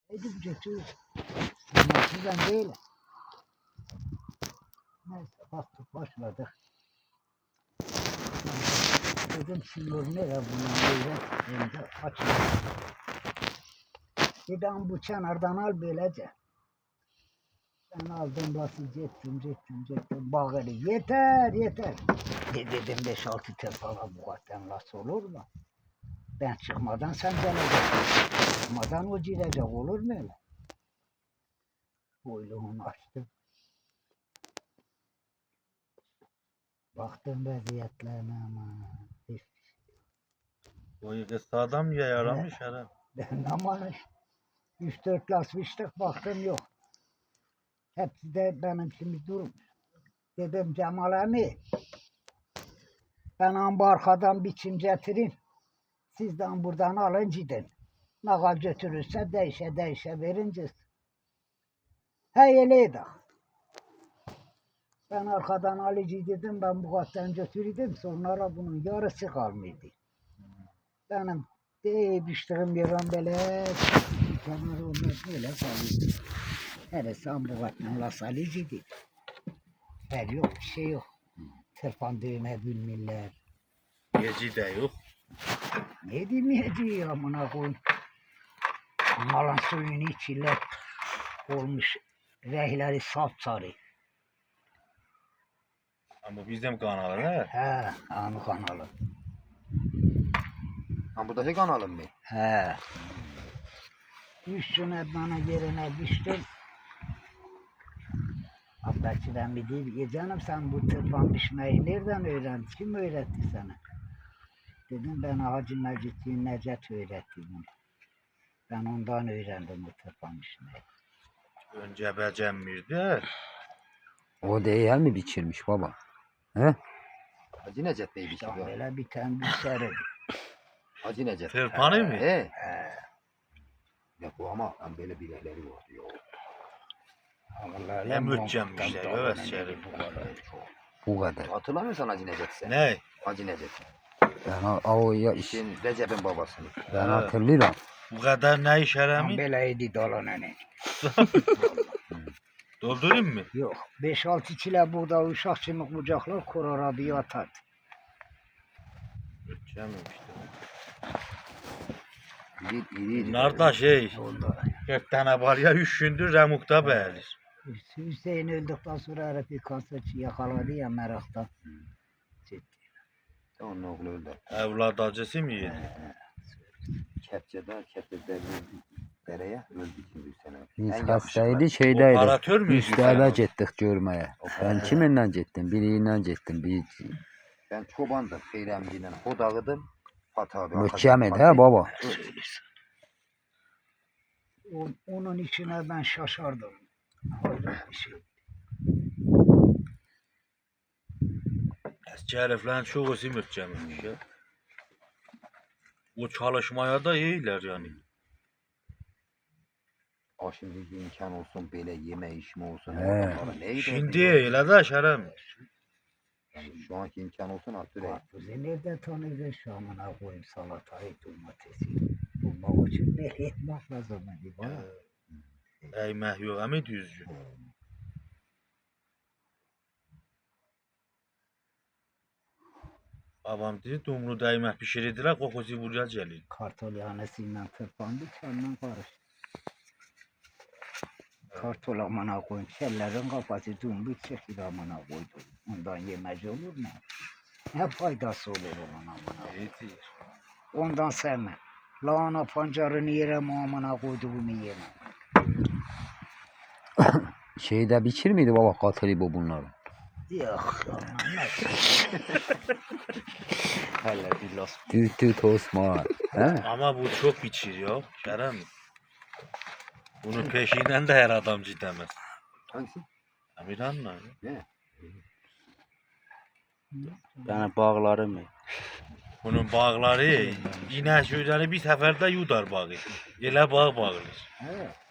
Edip götür. Ama sizden değil. Neyse baktık başladık. Dedim sinyor nereye bunun böyle önce açıldı. Dedim bu kenardan al böylece. Ben aldım lafı gittim. Bağırdı yeter. Dedim 5-6 tepala bu kadar nasıl olur mu? Ben çıkmadan sen geleceksin. Çıkmadan o girecek olur mu öyle? Boyluğunu açtım. Baktım vaziyetlerine ama. O adam ya yaramış herhalde. Ben aman 3-4 las içtik baktım yok. Hepsi de benim şimdi durmuş. Dedim Cemal emmi ben ambarkadan biçim getireyim. Sizden buradan alın gidin. Ne kadar götürürse değişe verince. Hey öyleydi. Ben arkadan alıcı dedim ben bu kattan götürdüm sonra bunun yarısı kalmıştı. Benim düştüğüm yerden böyle kenarı olmaz böyle kalıyordu. Neresi bu kattan las alıcıydı. Her yok bir şey yok. Tırpandığına bilmirler. Yeci de yok. Ne demeyeceği amına koyayım. Malın suyunu içiyle olmuş. Rehleri sapsarı. Ama bizim kanalı ne? He, anı kanalı. Ha buradaki kanalım mı? He. Üstüne bana yerine düştüm. Abdakçıdan bir değil. Canım sen bu tırpan biçmeyi nereden öğrendin? Kim öğretti sana? Dedim ben Hacı Mecit'in Necet öğretti bunu. Ben ondan öğrendim bu tırpan biçmeyi. Önce becermirdi. O değil mi biçirmiş baba? He? Hacı Necdet Bey bir şey Tam var. böyle bir tane bir sarı. Hacı Necdet. Tırpanı mı? He. Ya bu ama böyle bilekleri var diyor. Vallahi Ne mütçemmişler, Muhammed evet, Dağı'nın şerif. evi bu kadar. Bu kadar. Hatırlamıyorsun Hacı Necdet sen? Ne? Hacı Necdet. O ya İşin Recep'in babasını. ben hatırlıyorum. Bu kadar ne iş Tam heremi? böyleydi dolananı. Doldurayım mı? Yok 5-6 kilo burada uşak çimik kucaklar korara bir atardı. Mütçememişti. İriydi. Bunlar da şey, Onda. 4 tane var ya 3 gündür remukta beğenir. Hüseyin öldükten sonra herif bir kasıcı yakaladı ya meraktan. Onun oğlu öldü. Evlat acısı mı yedi? Kepçede dereye öldü şimdi sene. Biz En hastaydı şeydeydi. Operatör müydü Üstlerine sen? gittik görmeye. Ben kiminle gittim? Biriyle gittim. Bir Ben çobandım. Peyremciyle hodağıdım. Fatih abi. mühkemedi ha baba. Onun içine ben şaşardım. Hayret bir şey. Eski heriflerin çoğusu mütçememiş ya. O çalışmaya da iyiler yani. O şimdi imkan olsun böyle yeme içme olsun. He. Neydi? Şimdi öyle de şerem. Yani şu anki imkan olsun artık. Karpuzu nereden tanıdın şu amına koyayım salatayı domatesi. Bulmak için ne etmek lazım hadi bana. Eymeh yok ama düzgün. Babam dedi dumru değmeh pişirdiler kokusu buraya gelir. Kartol yanesiyle tırpandı kendin karıştı. Kartol amına koyayım kellerin kafası dumbu çekil amına koydum. Ondan yemez olur mu? Ne faydası olur onun amına koyayım. Ondan sevmem. Lahana pancarını yere amına koyduğumu yemem. Şeyde biçir miydi baba katılı bu bunları? Yok aman ne. Hele billah. Tüt Osman. He? Ama bu çok biçir ya. Şerem. Bunun peşinden de her adam gidemez. Hangisi? Emirhan'la. Ne? Yani bağları mı? Bunun bağları inek sözleri bir seferde yudar bağı. Elə bağ bağırır. Evet.